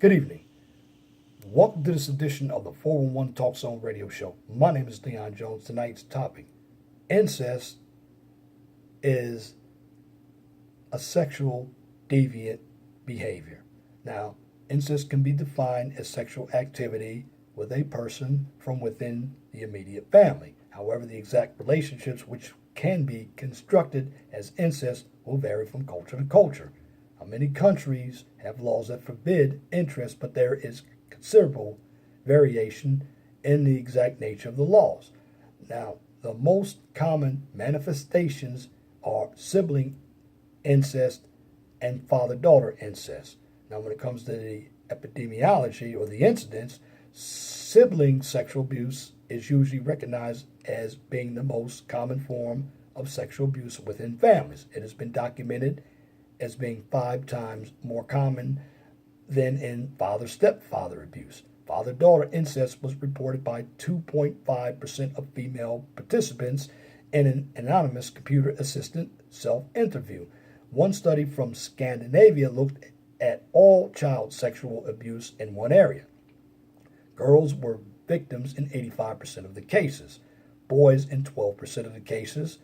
Good evening. Welcome to this edition of the 411 Talk Zone radio show. My name is Leon Jones. Tonight's topic: incest is a sexual deviant behavior. Now, incest can be defined as sexual activity with a person from within the immediate family. However, the exact relationships which can be constructed as incest will vary from culture to culture. Many countries have laws that forbid incest, but there is considerable variation in the exact nature of the laws. Now, the most common manifestations are sibling incest and father-daughter incest. Now, when it comes to the epidemiology or the incidence, sibling sexual abuse is usually recognized as being the most common form of sexual abuse within families. It has been documented as being 5 times more common than in father-stepfather abuse. Father-daughter incest was reported by 2.5% of female participants in an anonymous computer-assisted self-interview. One study from Scandinavia looked at all child sexual abuse in one area. Girls were victims in 85% of the cases, boys in 12% of the cases,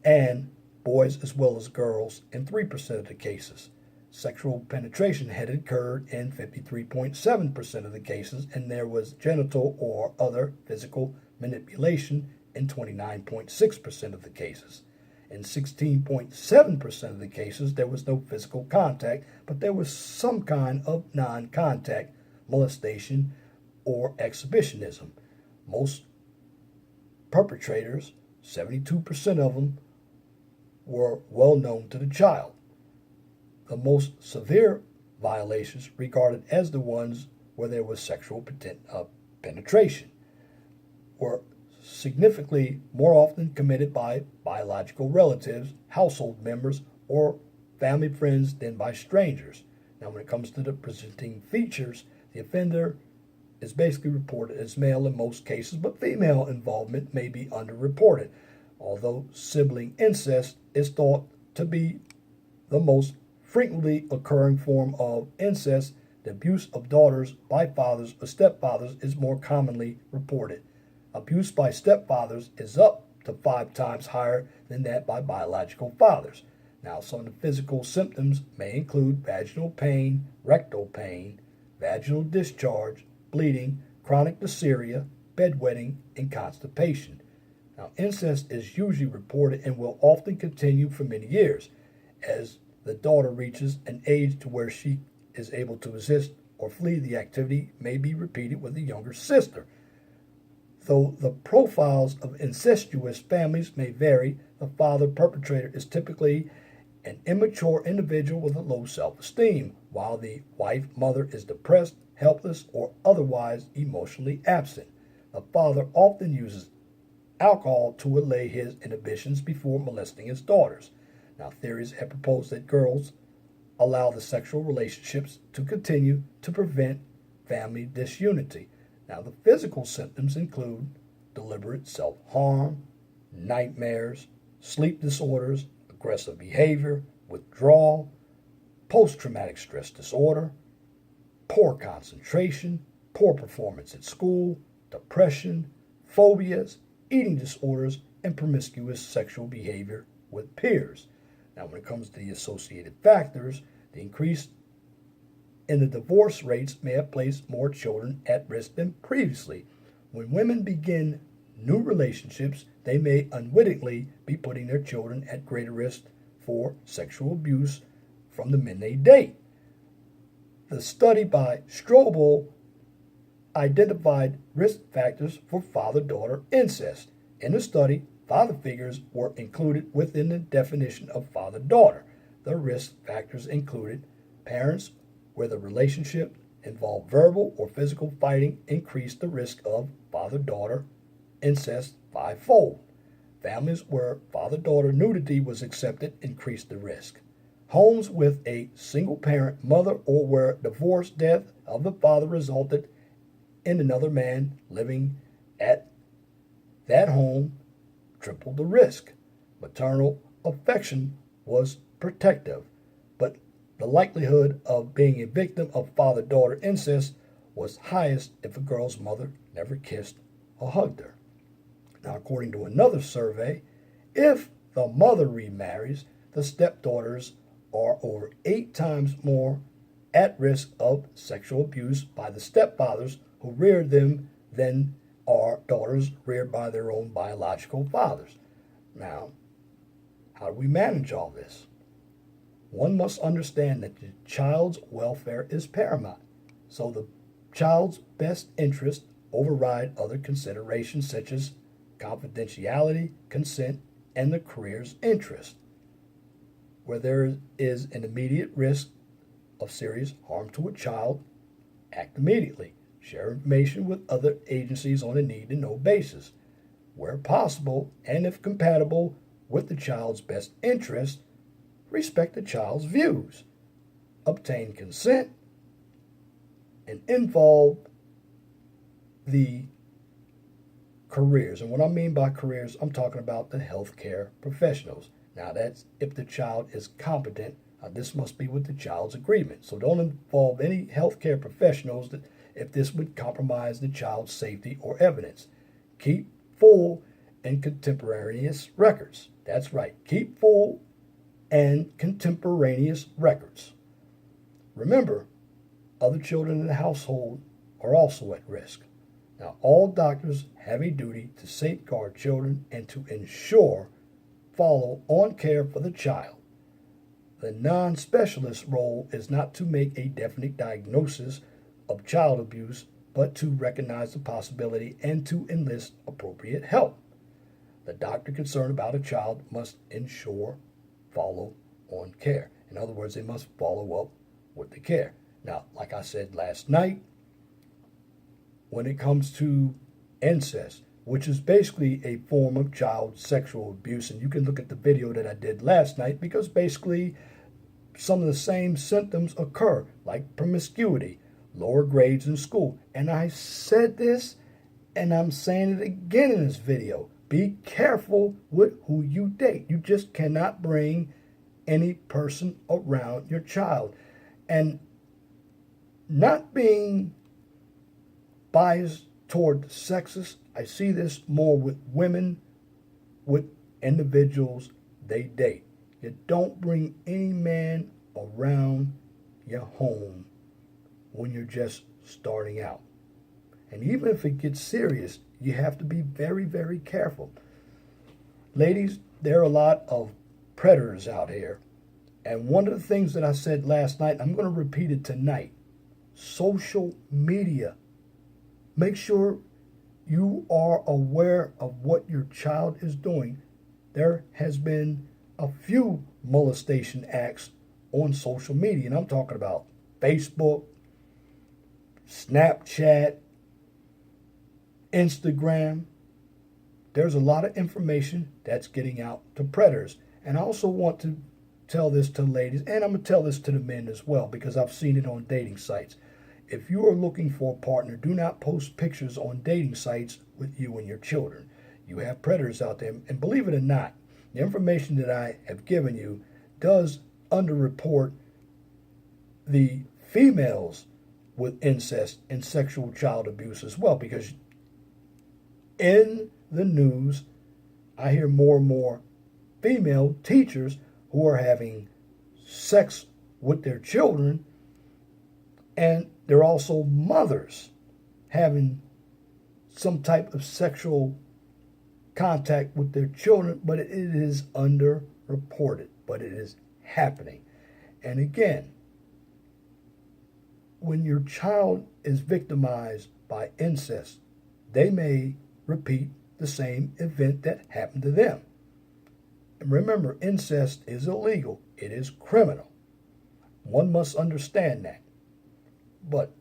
and boys as well as girls in 3% of the cases. Sexual penetration had occurred in 53.7% of the cases, and there was genital or other physical manipulation in 29.6% of the cases. In 16.7% of the cases, there was no physical contact, but there was some kind of non-contact molestation or exhibitionism. Most perpetrators, 72% of them, were well known to the child. The most severe violations regarded as the ones where there was sexual penetration were significantly more often committed by biological relatives, household members, or family friends than by strangers. Now, when it comes to the presenting features, the offender is basically reported as male in most cases, but female involvement may be underreported. Although sibling incest is thought to be the most frequently occurring form of incest, the abuse of daughters by fathers or stepfathers is more commonly reported. Abuse by stepfathers is up to 5 times higher than that by biological fathers. Now, some of the physical symptoms may include vaginal pain, rectal pain, vaginal discharge, bleeding, chronic dysuria, bedwetting, and constipation. Now, incest is usually reported and will often continue for many years. As the daughter reaches an age to where she is able to resist or flee, the activity may be repeated with a younger sister. Though the profiles of incestuous families may vary, the father perpetrator is typically an immature individual with a low self-esteem, while the wife mother is depressed, helpless, or otherwise emotionally absent. The father often uses alcohol to allay his inhibitions before molesting his daughters. Now, theories have proposed that girls allow the sexual relationships to continue to prevent family disunity. Now, the physical symptoms include deliberate self-harm, nightmares, sleep disorders, aggressive behavior, withdrawal, post-traumatic stress disorder, poor concentration, poor performance at school, depression, phobias, eating disorders, and promiscuous sexual behavior with peers. Now, when it comes to the associated factors, the increase in the divorce rates may have placed more children at risk than previously. When women begin new relationships, they may unwittingly be putting their children at greater risk for sexual abuse from the men they date. The study by Strobel identified risk factors for father-daughter incest. In the study, father figures were included within the definition of father-daughter. The risk factors included parents where the relationship involved verbal or physical fighting increased the risk of father-daughter incest 5-fold. Families where father-daughter nudity was accepted increased the risk. Homes with a single-parent mother or where divorce death of the father resulted in another man living at that home tripled the risk. Maternal affection was protective, but the likelihood of being a victim of father-daughter incest was highest if a girl's mother never kissed or hugged her. Now, according to another survey, if the mother remarries, the stepdaughters are over 8 times more at risk of sexual abuse by the stepfathers who reared them than are daughters reared by their own biological fathers. Now, how do we manage all this? One must understand that the child's welfare is paramount, so the child's best interest override other considerations such as confidentiality, consent, and the career's interest. Where there is an immediate risk of serious harm to a child, act immediately. Share information with other agencies on a need-to-know basis. Where possible, and if compatible with the child's best interest, respect the child's views. Obtain consent and involve the careers. And what I mean by careers, I'm talking about the healthcare professionals. Now, that's if the child is competent. This must be with the child's agreement. So don't involve any healthcare professionals if this would compromise the child's safety or evidence. Keep full and contemporaneous records. That's right. Keep full and contemporaneous records. Remember, other children in the household are also at risk. Now, all doctors have a duty to safeguard children and to ensure follow-on care for the child. The non-specialist role is not to make a definite diagnosis of child abuse, but to recognize the possibility and to enlist appropriate help. The doctor concerned about a child must ensure follow-on care. In other words, they must follow up with the care. Now, like I said last night, when it comes to incest, which is basically a form of child sexual abuse, and you can look at the video that I did last night, because basically some of the same symptoms occur, like promiscuity, lower grades in school. And I said this, and I'm saying it again in this video. Be careful with who you date. You just cannot bring any person around your child. And not being biased toward the sexist, I see this more with women, with individuals they date. You don't bring any man around your home when you're just starting out. And even if it gets serious, you have to be very, very careful. Ladies, there are a lot of predators out here. And one of the things that I said last night, I'm going to repeat it tonight. Social media. Make sure you are aware of what your child is doing. There has been a few molestation acts on social media, and I'm talking about Facebook, Snapchat, Instagram. There's a lot of information that's getting out to predators. And I also want to tell this to ladies, and I'm going to tell this to the men as well, because I've seen it on dating sites. If you are looking for a partner, do not post pictures on dating sites with you and your children. You have predators out there, and believe it or not, the information that I have given you does underreport the females with incest and sexual child abuse as well, because in the news, I hear more and more female teachers who are having sex with their children, and they're also mothers having some type of sexual contact with their children, but it is underreported, but it is happening. And again, when your child is victimized by incest, they may repeat the same event that happened to them. And remember, incest is illegal. It is criminal. One must understand that. But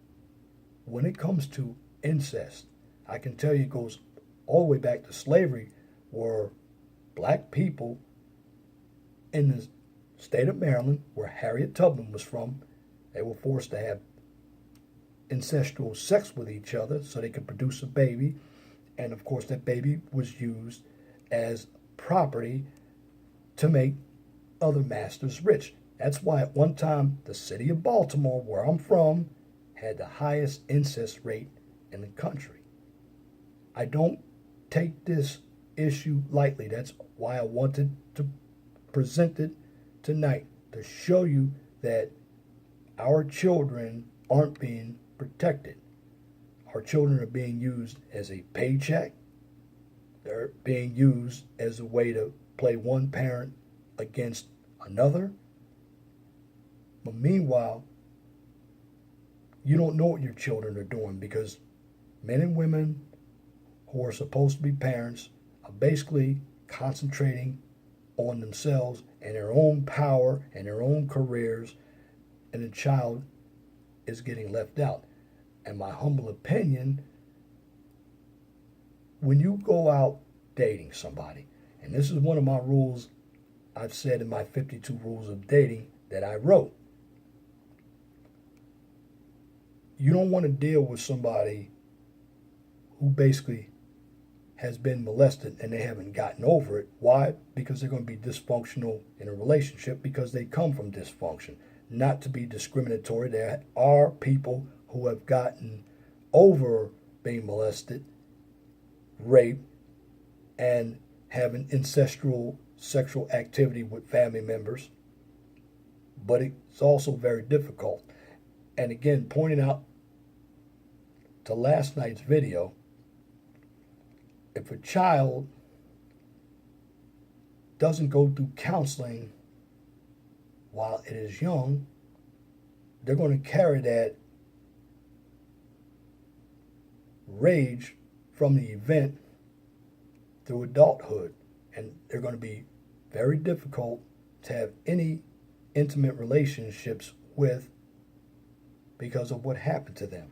when it comes to incest, I can tell you it goes all the way back to slavery, where black people in the state of Maryland, where Harriet Tubman was from, they were forced to have incestual sex with each other so they could produce a baby. And of course, that baby was used as property to make other masters rich. That's why at one time the city of Baltimore, where I'm from, had the highest incest rate in the country. I don't take this issue lightly. That's why I wanted to present it tonight, to show you that our children aren't being protected. Our children are being used as a paycheck. They're being used as a way to play one parent against another. But meanwhile, you don't know what your children are doing, because men and women who are supposed to be parents are basically concentrating on themselves and their own power and their own careers, and the child is getting left out. In my humble opinion, when you go out dating somebody, and this is one of my rules I've said in my 52 rules of dating that I wrote, you don't want to deal with somebody who basically has been molested and they haven't gotten over it. Why? Because they're going to be dysfunctional in a relationship, because they come from dysfunction. Not to be discriminatory, there are people who have gotten over being molested, raped, and having incestual sexual activity with family members, but it's also very difficult. And again, pointing out to last night's video, if a child doesn't go through counseling while it is young, they're going to carry that rage from the event through adulthood, and they're going to be very difficult to have any intimate relationships with because of what happened to them.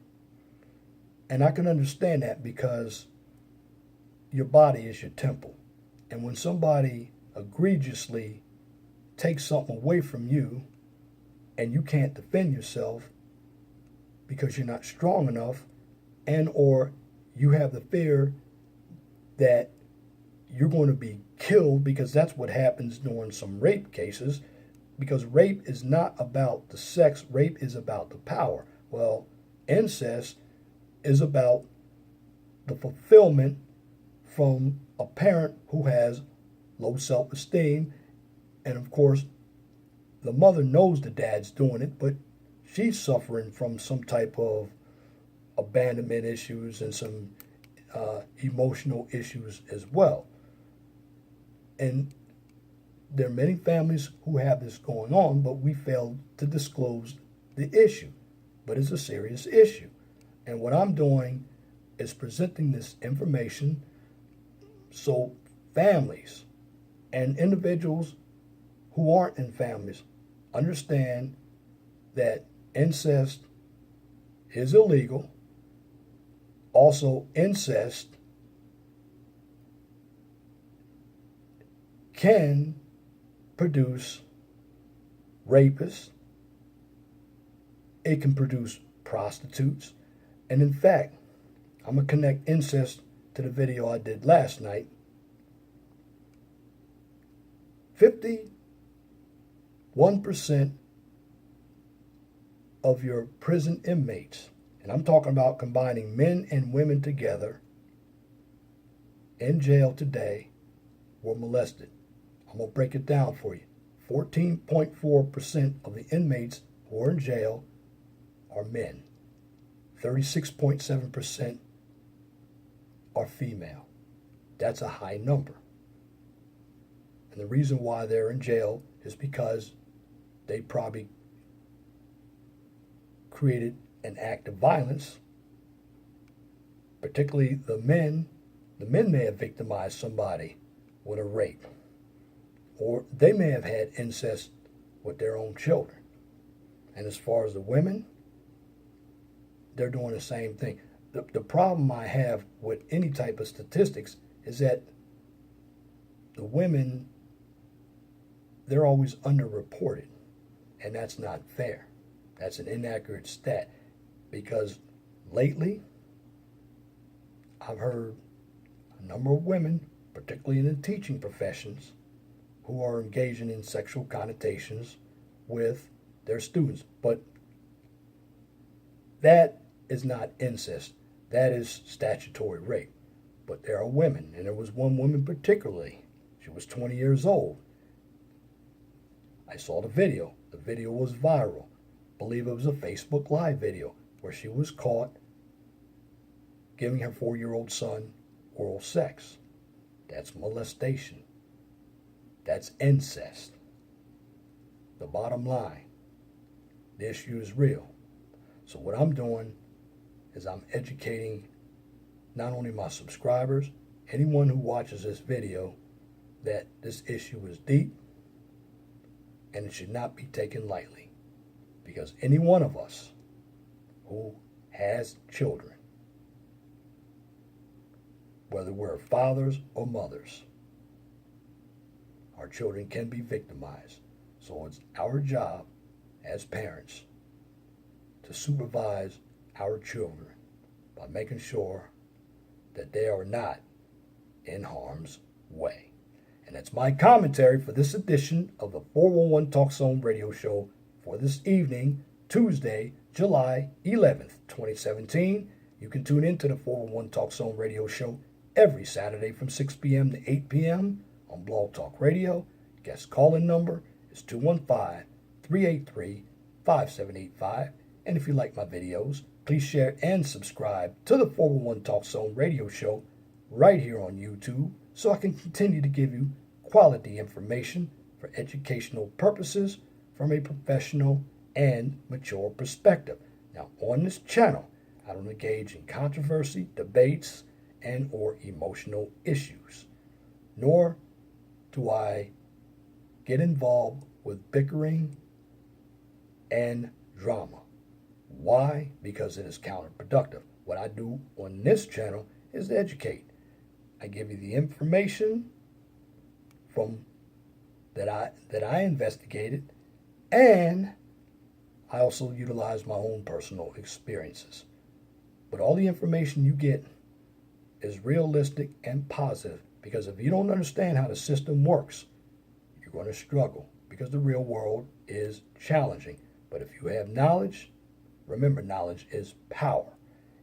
And I can understand that, because your body is your temple. And when somebody egregiously takes something away from you and you can't defend yourself because you're not strong enough, and or you have the fear that you're going to be killed, because that's what happens during some rape cases, because rape is not about the sex, rape is about the power. Well, incest is about the fulfillment from a parent who has low self-esteem, and of course the mother knows the dad's doing it, but she's suffering from some type of abandonment issues and some emotional issues as well. And there are many families who have this going on, but we fail to disclose the issue. But it's a serious issue. And what I'm doing is presenting this information so families and individuals who aren't in families understand that incest is illegal. Also, incest can produce rapists. It can produce prostitutes. And in fact, I'm going to connect incest to the video I did last night. 51% of your prison inmates, and I'm talking about combining men and women together in jail today, were molested. I'm going to break it down for you. 14.4% of the inmates who are in jail are men. 36.7% are female. That's a high number. And the reason why they're in jail is because they probably created an act of violence, particularly the men. The men may have victimized somebody with a rape, or they may have had incest with their own children. And as far as the women, they're doing the same thing. The problem I have with any type of statistics is that the women, they're always underreported, and that's not fair. That's an inaccurate stat, because lately I've heard a number of women, particularly in the teaching professions, who are engaging in sexual connotations with their students. But that is not incest. That is statutory rape. But there are women, and there was one woman particularly. She was 20 years old. I saw the video. The video was viral. I believe it was a Facebook Live video where she was caught giving her 4-year-old son oral sex. That's molestation. That's incest. The bottom line, the issue is real. So what I'm doing is I'm educating not only my subscribers, anyone who watches this video, that this issue is deep and it should not be taken lightly. Because any one of us who has children, whether we're fathers or mothers, our children can be victimized. So it's our job as parents to supervise our children by making sure that they are not in harm's way. And that's my commentary for this edition of the 411 Talk Zone radio show for this evening, Tuesday, July 11th, 2017. You can tune in to the 411 Talk Zone radio show every Saturday from 6 p.m. to 8 p.m. on Blog Talk Radio. Guest call-in number is 215-383-5785. And if you like my videos, please share and subscribe to the 411 Talk Zone radio show right here on YouTube so I can continue to give you quality information for educational purposes from a professional and mature perspective. Now, on this channel, I don't engage in controversy, debates, and or emotional issues, nor do I get involved with bickering and drama. Why? Because it is counterproductive. What I do on this channel is to educate. I give you the information from that I investigated, and I also utilize my own personal experiences. But all the information you get is realistic and positive, because if you don't understand how the system works, you're going to struggle, because the real world is challenging. But if you have knowledge, remember, knowledge is power.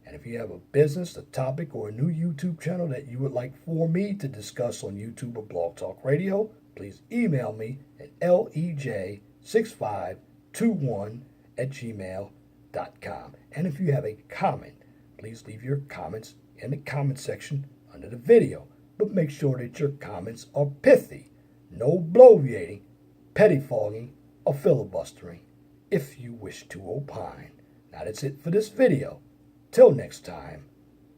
And if you have a business, a topic, or a new YouTube channel that you would like for me to discuss on YouTube or Blog Talk Radio, please email me at lej6521@gmail.com. And if you have a comment, please leave your comments in the comment section under the video. But make sure that your comments are pithy. No bloviating, pettifogging, or filibustering if you wish to opine. Now that's it for this video. Till next time,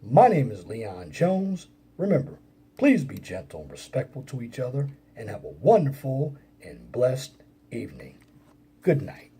my name is Leon Jones. Remember, please be gentle and respectful to each other, and have a wonderful and blessed evening. Good night.